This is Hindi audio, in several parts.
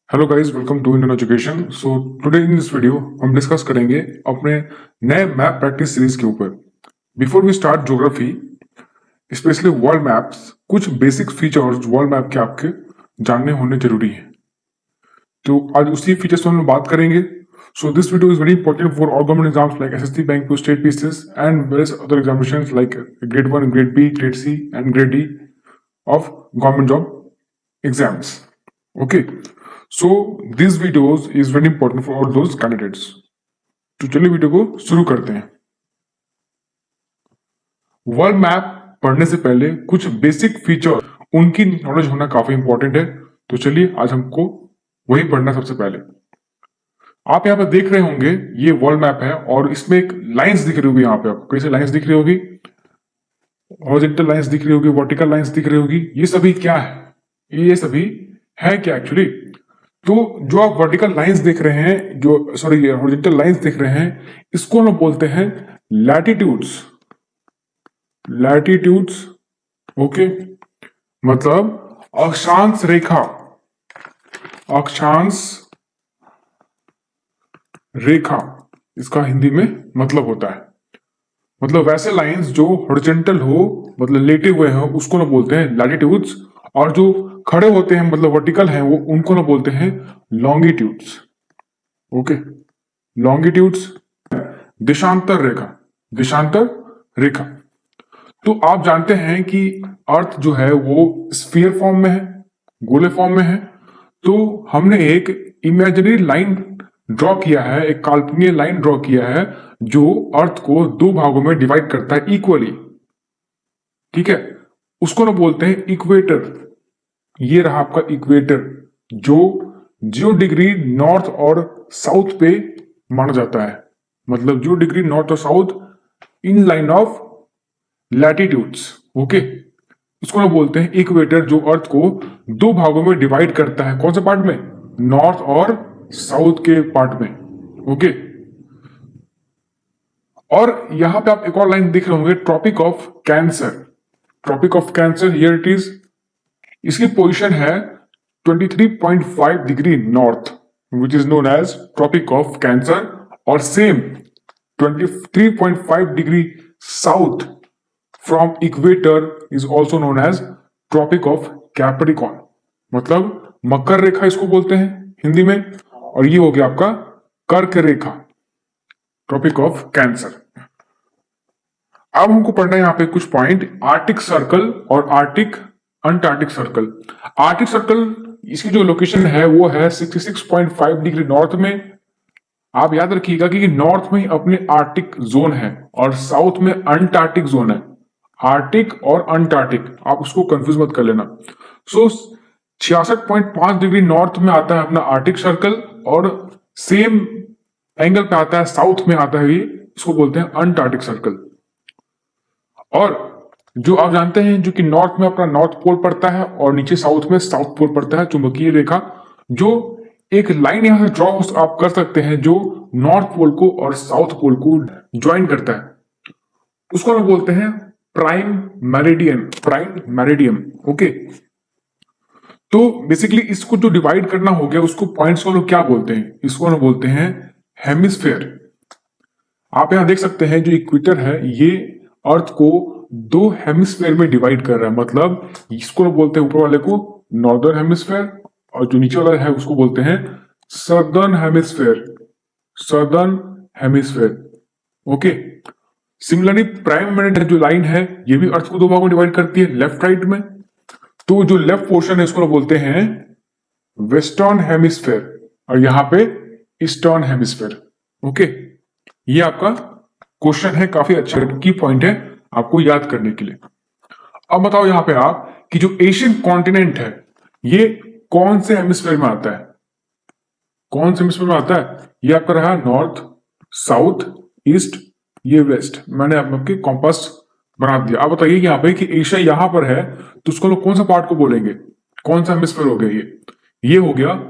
Hello guys, welcome to Indian education. So today in this video हम डिस्कस करेंगे अपने नए मैप प्रैक्टिस सीरीज के ऊपर। Before we start geography, specially world maps, कुछ बेसिक फीचर्स वर्ल्ड मैप के आपके जानने होने जरूरी हैं। तो आज उसी फीचर्स पर हम बात करेंगे। So this video is very important for all government exams like SSC, bank, state PCS and various other examinations like grade 1, grade B, grade C and grade D of government job exams. Okay, so these videos is very important for all those candidates. तो चलिए वीडियो को शुरू करते हैं। वर्ल्ड मैप पढ़ने से पहले कुछ बेसिक फीचर उनकी नॉलेज होना काफी इंपॉर्टेंट है। तो चलिए आज हमको वही पढ़ना सबसे पहले। आप यहाँ पे देख रहे होंगे ये वर्ल्ड मैप है और इसमें एक लाइंस दिख रही होगी। यहाँ पे आपको कैसे लाइंस दिख रही होगी? हॉरिजॉन्टल लाइंस दिख रही होगी, वर्टिकल लाइंस दिख रही होगी। ये सभी क्या है? ये सभी है क्या एक्चुअली? तो जो आप वर्टिकल लाइंस देख रहे हैं, जो सॉरी हॉरिजॉन्टल लाइंस देख रहे हैं, इसको हम बोलते हैं लैटिट्यूड्स। लैटिट्यूड्स, ओके, मतलब अक्षांश रेखा। अक्षांश रेखा इसका हिंदी में मतलब होता है। मतलब वैसे लाइंस जो हॉरिजॉन्टल हो, मतलब लेटे हुए हो, उसको ना बोलते हैं लैटिट्यूड्स, और जो खड़े होते हैं मतलब वर्टिकल हैं वो उनको ना बोलते हैं लॉन्गिट्यूड्स। ओके, लॉन्गिट्यूड्स, देशांतर रेखा। देशांतर रेखा, तो आप जानते हैं कि अर्थ जो है वो स्फीयर फॉर्म में है, गोले फॉर्म में है। तो हमने एक इमेजिनरी लाइन ड्रॉ किया है, एक काल्पनिक लाइन ड्रॉ किया है जो अर्थ को दो भागों में डिवाइड करता है इक्वली। ठीक है, उसको ना बोलते हैं इक्वेटर। ये रहा आपका इक्वेटर, जो 0 डिग्री नॉर्थ और साउथ पे माना जाता है। मतलब 0 डिग्री नॉर्थ और south in line of latitudes. Okay, उसको ना बोलते हैं इक्वेटर, जो अर्थ को दो भागों में डिवाइड करता है। कौन से पार्ट में? नॉर्थ और साउथ के पार्ट में। ओके, और यहां पे आप एक और लाइन दिख रहे होंगे, tropic of cancer. Tropic of cancer, here it is. इसकी पोजीशन है 23.5 degree north, which is known as tropic of cancer, और same 23.5 degree south from equator is also known as tropic of capricorn. मतलब मकर रेखा इसको बोलते हैं हिंदी में, और ये हो गया आपका कर्क रेखा, ट्रॉपिक ऑफ कैंसर। अब हमको पढ़ना है यहाँ पे कुछ पॉइंट, आर्टिक सर्कल और Arctic Antarctic circle. Arctic circle, इसकी जो लोकेशन है वो है 66.5 डिग्री नॉर्थ में। आप याद रखिएगा कि नॉर्थ में अपने आर्टिक जोन है और साउथ में अंटार्कटिक जोन है। आर्टिक और अंटार्कटिक, आप उसको कंफ्यूज मत कर लेना। सो 66.5 डिग्री नॉर्थ में आता है अपना आर्टिक सर्कल, और सेम एंगल पे आता है साउथ में आता है, ये इसको बोलते हैं अंटार्कटिक सर्कल। और जो आप जानते हैं, जो कि नॉर्थ में अपना नॉर्थ पोल पड़ता है और नीचे साउथ में साउथ पोल पड़ता है, चुंबकीय रेखा, जो एक लाइन यहां से ड्रॉ आप कर सकते हैं जो नॉर्थ पोल को और साउथ पोल को ज्वाइन करता है, उसको हम बोलते हैं prime meridian. Prime meridian, okay. तो बेसिकली इसको जो डिवाइड करना हो गया, उसको पॉइंट्स को लोग क्या बोलते हैं? इसको हम बोलते हैं हेमिस्फेयर। आप यहां देख सकते हैं जो इक्वेटर है ये अर्थ को दो हेमिस्फेयर में डिवाइड कर रहा है। मतलब इसको बोलते हैं ऊपर वाले को नॉर्दर्न हेमिस्फेयर, और जो नीचे वाला है उसको बोलते हैं southern hemisphere. Southern hemisphere, okay. Similarly prime meridian जो लाइन है ये भी अर्थ को दो भागों में डिवाइड करती है, लेफ्ट राइट में। तो जो लेफ्ट पोर्शन है इसको बोलते हैं वेस्टर्न हेमिस्फेयर, और यहां पे ईस्टर्न हेमिस्फेयर। ओके, ये आपका क्वेश्चन है, काफी अच्छा की पॉइंट है आपको याद करने के लिए। अब बताओ यहां पे आप कि जो एशियन कॉन्टिनेंट है ये कौन से हेमिस्फेयर में आता है? कौन से हेमिस्फेयर में आता है? ये आपका रहा नॉर्थ, साउथ, ईस्ट, ये वेस्ट। मैंने आपके कॉम्पास बना दिया। अब बताइए यहाँ पे कि एशिया यहां पर है, तो उसको लोग कौन सा पार्ट को बोलेंगे? कौन सा हेमिस्फेयर हो गया ये हो गया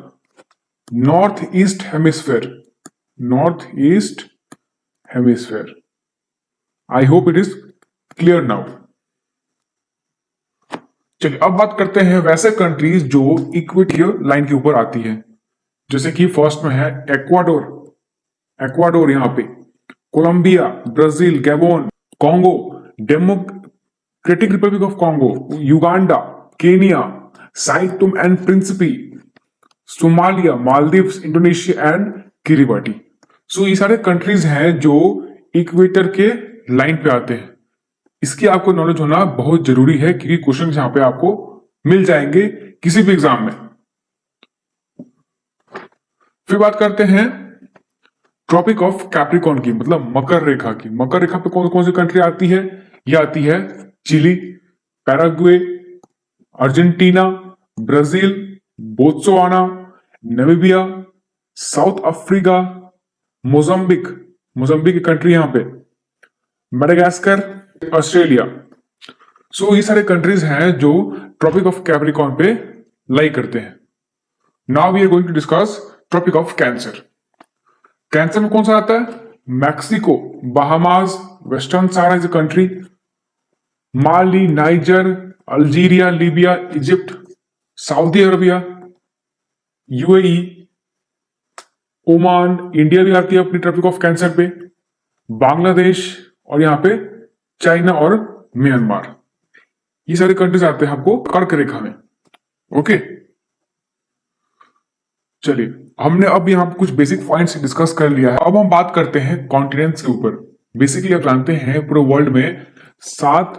north east hemisphere. North east hemisphere. I hope it is clear now. चलिए अब बात करते हैं वैसे कंट्रीज जो इक्वेटोरियल लाइन के ऊपर आती है। जैसे कि फर्स्ट में है एक्वाडोर, एक्वाडोर यहाँ पे, Colombia, Brazil, Gabon, Congo, Democratic Republic of Congo, Uganda, Kenya, Sao Tome and Principe, Somalia, Maldives, Indonesia and Kiribati. So ये सारे कंट्रीज हैं जो इक्वेटर के लाइन पे आते हैं। इसकी आपको नॉलेज होना बहुत जरूरी है क्योंकि क्वेश्चन यहाँ पे आपको मिल जाएंगे किसी भी एग्जाम में। फिर बात करते हैं ट्रॉपिक ऑफ कैप्रिकॉर्न की, मतलब मकर रेखा की। मकर रेखा पे कौन कौन सी कंट्री आती है? ये आती है Chile, Paraguay, Argentina, Brazil, Botswana, Namibia, South Africa, Mozambique, Mozambique की कंट्री यहाँ पे, मेडागास्कर, ऑस्ट्रेलिया। सो ये सारे कंट्रीज हैं जो ट्रॉपिक ऑफ कैप्रिकॉर्न पे लाई करते हैं। Now we are going to discuss Tropic of Cancer. Cancer में कौन सा आता है? Mexico, Bahamas, Western Sahara is a country, Mali, Niger, Algeria, Libya, Egypt, Saudi Arabia, UAE, Oman, India भी आती है अपनी ट्रॉपिक ऑफ कैंसर पे, बांग्लादेश और यहाँ पे चाइना और म्यांमार। ये सारे कंट्रीज आते हैं आपको कर्क रेखा में। ओके, चलिए हमने अब यहाँ कुछ बेसिक पॉइंट्स डिस्कस कर लिया है। अब हम बात करते हैं कॉन्टिनेंट्स के ऊपर। बेसिकली आप जानते हैं पूरे वर्ल्ड में 7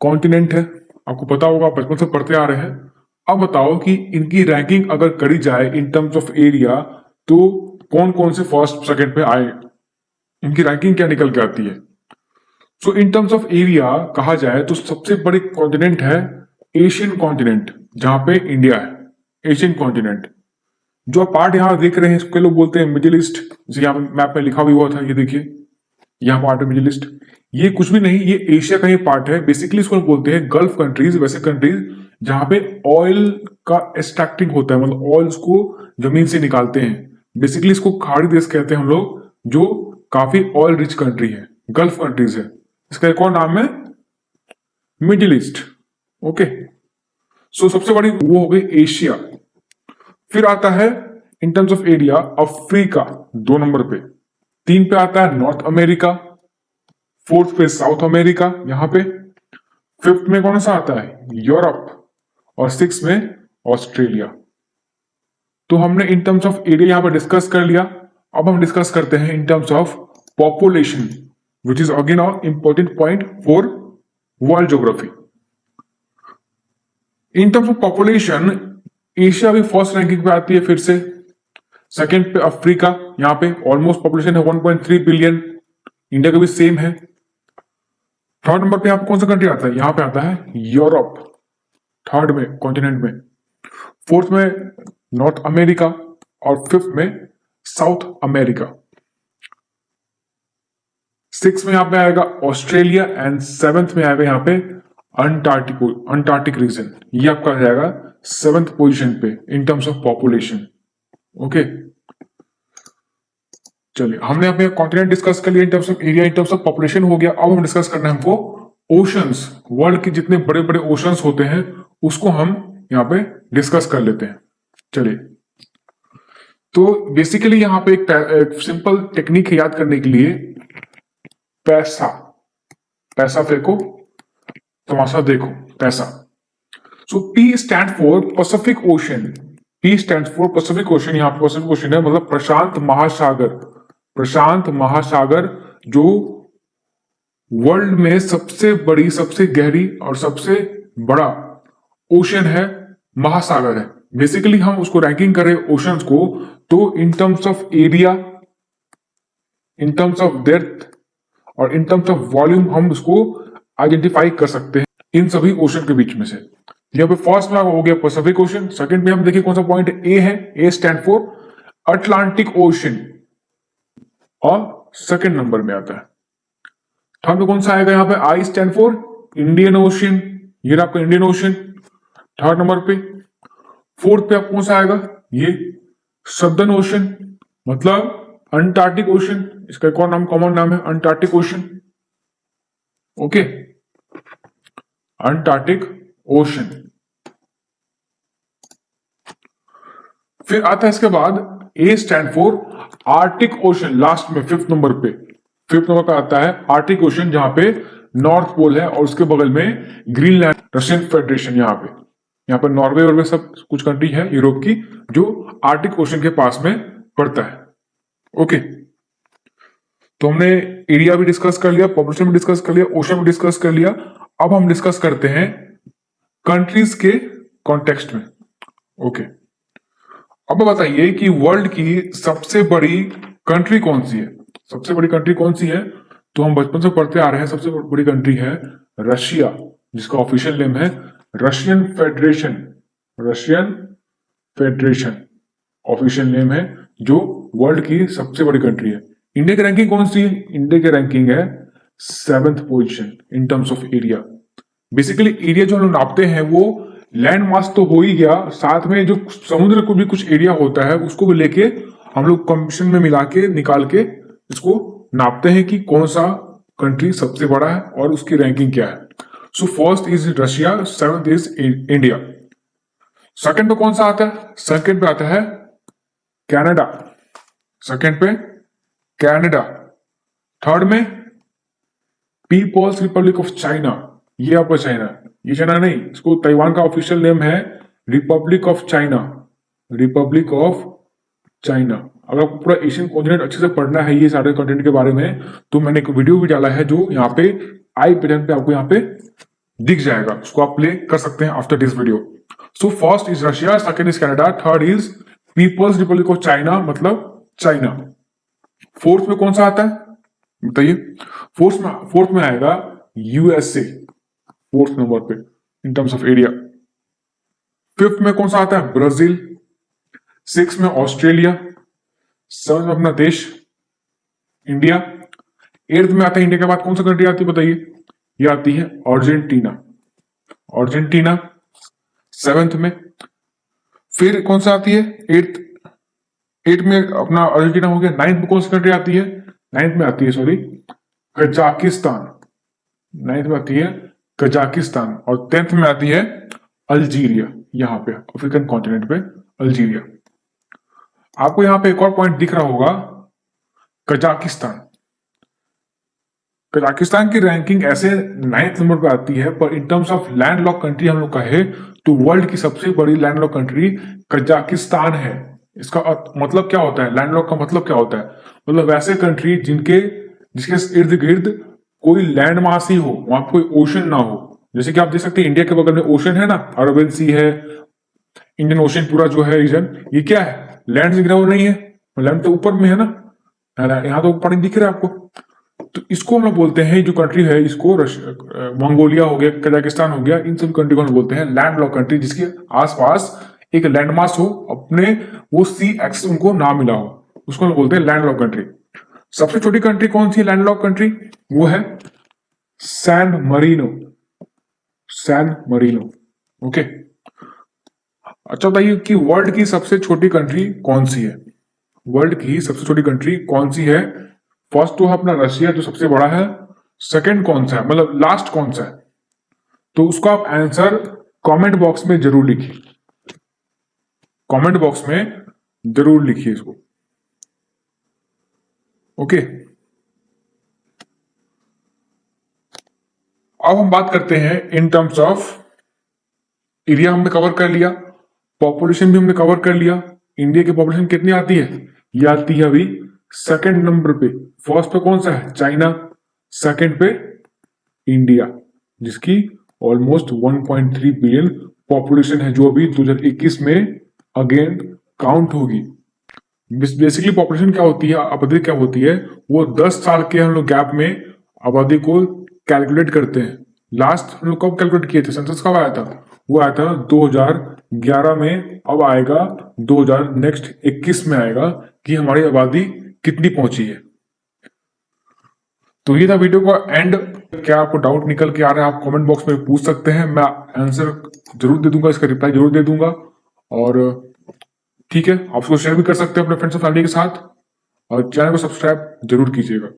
कॉन्टिनेंट है, आपको पता होगा, बचपन से पढ़ते आ रहे हैं। अब बताओ कि इनकी रैंकिंग अगर करी जाए इन टर्म्स ऑफ एरिया तो कौन कौन से फर्स्ट सेकंड पे आए, इनकी रैंकिंग क्या निकल के आती है। सो इन टर्म्स ऑफ एरिया कहा जाए तो सबसे बड़ी कॉन्टिनेंट है एशियन कॉन्टिनेंट, जहां पे इंडिया है। एशियन कॉन्टिनेंट जो पार्ट यहाँ देख रहे हैं इसके लोग बोलते हैं मिडिल ईस्ट, जैसे यहाँ मैप में लिखा भी हुआ था, ये देखिए यहाँ पार्ट है मिडिल ईस्ट। ये कुछ भी नहीं, ये एशिया का ही पार्ट है। बेसिकली इसको बोलते हैं गल्फ कंट्रीज, वैसे कंट्रीज जहां पे ऑयल का एक्सट्रैक्टिंग होता है, मतलब ऑयल को जमीन से निकालते हैं। बेसिकली इसको खाड़ी देश कहते हैं हम लोग, जो काफी ऑयल रिच कंट्री है, गल्फ कंट्रीज है। इसका एक और नाम है मिडिल ईस्ट। ओके, सो सबसे बड़ी वो हो गई एशिया। फिर आता है in terms of area Africa 2 number पे, 3 पे आता है नॉर्थ अमेरिका, 4th पे साउथ अमेरिका यहाँ पे, 5th में कौन सा आता है? यूरोप, और 6th में ऑस्ट्रेलिया। तो हमने इन टर्म्स ऑफ एरिया यहाँ पे डिस्कस कर लिया। अब हम डिस्कस करते हैं in terms of population, which is again a important point for world geography. In terms of population Asia भी फर्स्ट रैंकिंग पे आती है फिर से, सेकंड पे अफ्रीका, यहाँ पे ऑलमोस्ट पॉपुलेशन है 1.3 बिलियन, इंडिया का भी सेम है। थर्ड नंबर पे आपको कौन सा कंट्री आता है? यहाँ पे आता है यूरोप, थर्ड में कॉन्टिनेंट में, 4th में नॉर्थ अमेरिका और 5th में साउथ अमेरिका, 6th में यहाँ पे आएगा ऑस्ट्रेलिया एंड 7th में आएगा यहाँ पे अंटार्कटिक रीजन। ये आपका आ जाएगा 7th पोजीशन पे in terms of population. Okay, चलिए हमने यहाँ पे कॉन्टिनेंट डिस्कस कर लिया in terms of area, in terms of population हो गया। अब हम डिस्कस करना है हमको ओशंस, वर्ल्ड के जितने बड़े बड़े ओशंस होते हैं उसको हम यहाँ पे डिस्कस कर लेते हैं। चलिए, तो बेसिकली यहाँ पे एक सिंपल टेक्निक है याद करने के लिए, पैसा, पैसा फेंको तमाशा देखो, पैसा। So P stand for Pacific Ocean, P stand for Pacific Ocean. यहाँ पे पैसिफिक ओशन है मतलब प्रशांत महासागर, प्रशांत महासागर जो वर्ल्ड में सबसे बड़ी, सबसे गहरी और सबसे बड़ा ओशन है, महासागर है। बेसिकली हम उसको रैंकिंग करें ओशंस को तो in terms of area, in terms of depth और इन टर्म्स ऑफ वॉल्यूम हम उसको आइडेंटिफाई कर सकते हैं इन सभी ओशन के बीच में से। यहाँ पे फर्स्ट में हो गया पैसिफिक ओशन, सेकंड में हम देखिए कौन सा पॉइंट ए है, ए स्टैंड फॉर अटलांटिक ओशन और सेकंड नंबर में आता है। थर्ड में कौन सा आएगा? यहाँ पे I stand for Indian Ocean, ये आपका इंडियन ओशन थर्ड नंबर पे। फोर्थ पे आप कौन सा आएगा? ये सदर्न ओशन मतलब अंटार्कटिक ओशन, इसका एक और नाम, कॉमन नाम है Antarctic Ocean. Okay, Antarctic Ocean. फिर आता है इसके बाद A stand for Arctic Ocean, last में फिफ्थ नंबर पे आता है आर्टिक ओशन, जहां पे नॉर्थ पोल है और उसके बगल में ग्रीनलैंड, रशियन फेडरेशन। यहाँ पर नॉर्वे और सब कुछ कंट्री है यूरोप की जो आर्टिक ओशन के पास में पड़ता है। ओके, तो हमने एरिया भी डिस्कस कर लिया, पॉपुलेशन भी डिस्कस कर लिया, ओशन भी डिस्कस कर लिया। अब हम डिस्कस करते हैं कंट्रीज के कॉन्टेक्स्ट में। ओके, अब बताइए कि वर्ल्ड की सबसे बड़ी कंट्री कौन सी है? सबसे बड़ी कंट्री कौन सी है? तो हम बचपन से पढ़ते आ रहे हैं, सबसे बड़ी कंट्री है रशिया, जिसका ऑफिशियल नेम है Russian federation. Russian federation official name है, जो वर्ल्ड की सबसे बड़ी कंट्री है। इंडिया की रैंकिंग कौन सी है? इंडिया की रैंकिंग है 7th position in terms of area. Basically area जो हम लोग नापते हैं वो लैंड मास तो हो ही गया, साथ में जो समुद्र को भी कुछ एरिया होता है उसको भी लेके हम लोग कंपटीशन में मिला के निकाल के इसको नापते हैं कि कौन सा कंट्री सबसे बड़ा है और उसकी रैंकिंग क्या है। सो first is Russia, 7th is India. Second पे कौन सा आता है? सेकंड पे आता है कनाडा। सेकंड पे कनाडा। थर्ड में पीपल्स रिपब्लिक ऑफ चाइना। ये आपका चाइना, ये चाइना नहीं, इसको ताइवान का ऑफिशियल नेम है Republic of China. Republic of China. अगर आपको पूरा एशियन कॉन्टिनेंट अच्छे से पढ़ना है ये सारे कंटेंट के बारे में, तो मैंने एक वीडियो भी डाला है जो यहाँ पे आई बटन पे आपको यहाँ पे दिख जाएगा, उसको आप प्ले कर सकते हैं after this video. So first is Russia, second is Canada, third is People's Republic of China, मतलब चाइना। फोर्थ में कौन सा आता है बताइए? फोर्थ में आएगा यूएसए, फोर्थ नंबर पे in terms of area. Fifth में कौन सा आता है? ब्राजील। सिक्स में ऑस्ट्रेलिया। सेवन में अपना देश इंडिया। एट्थ में आता है, इंडिया के बाद कौन सा कंट्री आती है बताइए? ये आती है अर्जेंटीना। अर्जेंटीना सेवेंथ में। फिर कौन सा आती है? एट में अपना अर्जेंटीना हो गया। नाइन्थ में कौन सी कंट्री आती है? नाइन्थ में आती है कजाकिस्तान। नाइन्थ में आती है कजाकिस्तान। और 10th में आती है अल्जीरिया, यहाँ पे अफ्रीकन कॉन्टिनेंट पे अल्जीरिया। आपको यहाँ पे एक और पॉइंट दिख रहा होगा, कजाकिस्तान। कजाकिस्तान की रैंकिंग ऐसे 9th नंबर पे आती है, पर in terms of land lock country हम लोग कहे तो वर्ल्ड की सबसे बड़ी लैंड लॉक कंट्री कजाकिस्तान है। इसका मतलब क्या होता है? लैंड लॉक का मतलब क्या होता है? मतलब वैसे कंट्री जिसके इर्द गिर्द कोई लैंड मास ही हो, वहां कोई ओशन ना हो। जैसे कि आप देख सकते हैं इंडिया के बगल में ओशन है ना, अरबियन सी है, इंडियन ओशन पूरा जो है रीजन, ये क्या है? लैंड से घिरा हुआ नहीं है, लैंड तो ऊपर में है ना, यहाँ तो पानी दिख रहा है आपको। तो इसको हम लोग बोलते हैं, जो कंट्री है इसको मंगोलिया हो गया, कजाकिस्तान हो गया, इन सब कंट्री को हम बोलते हैं लैंड लॉक कंट्री, जिसके आसपास एक लैंड मास हो, अपने वो सी एक्सिस उनको ना मिला हो, उसको हम बोलते हैं लैंड लॉक कंट्री। सबसे छोटी कंट्री कौन सी लैंड लॉक कंट्री? वो है San Marino. San Marino. Okay, अच्छा बताइए कि वर्ल्ड की सबसे छोटी कंट्री कौन सी है? वर्ल्ड की सबसे छोटी कंट्री कौन सी है? फर्स्ट तो है अपना रशिया जो सबसे बड़ा है। सेकंड कौन सा है, मतलब लास्ट कौन सा है? तो उसका आप आंसर कमेंट बॉक्स में जरूर लिखिए। कमेंट बॉक्स में जरूर लिखिए इसको। ओके, अब हम बात करते हैं इन टर्म्स ऑफ एरिया। हमने कवर कर लिया, पॉपुलेशन भी हमने कवर कर लिया। इंडिया की पॉपुलेशन कितनी आती है? ये आती है अभी सेकंड नंबर पे। फर्स्ट पे कौन सा है? चाइना। सेकंड पे इंडिया, जिसकी ऑलमोस्ट 1.3 बिलियन पॉपुलेशन है, जो अभी 2021 में अगेन काउंट होगी। बेसिकली पॉपुलेशन क्या होती है, आबादी क्या होती है, वो 10 साल के हम लोग गैप में आबादी को कैलकुलेट करते हैं। लास्ट हम लोग कब कैलकुलेट किए थे? सेंसस कब आया था? वो आया था 2011 में। अब आएगा 2021 में आएगा कि हमारी आबादी कितनी पहुंची है। तो ये था वीडियो का एंड। क्या आपको डाउट निकल के आ रहा है, आप कमेंट बॉक्स में पूछ सकते हैं, मैं आंसर जरूर दे दूंगा, इसका रिप्लाई जरूर दे दूंगा। और ठीक है, आप उसको शेयर भी कर सकते हैं अपने फ्रेंड्स और फैमिली के साथ, और चैनल को सब्सक्राइब जरूर कीजिएगा।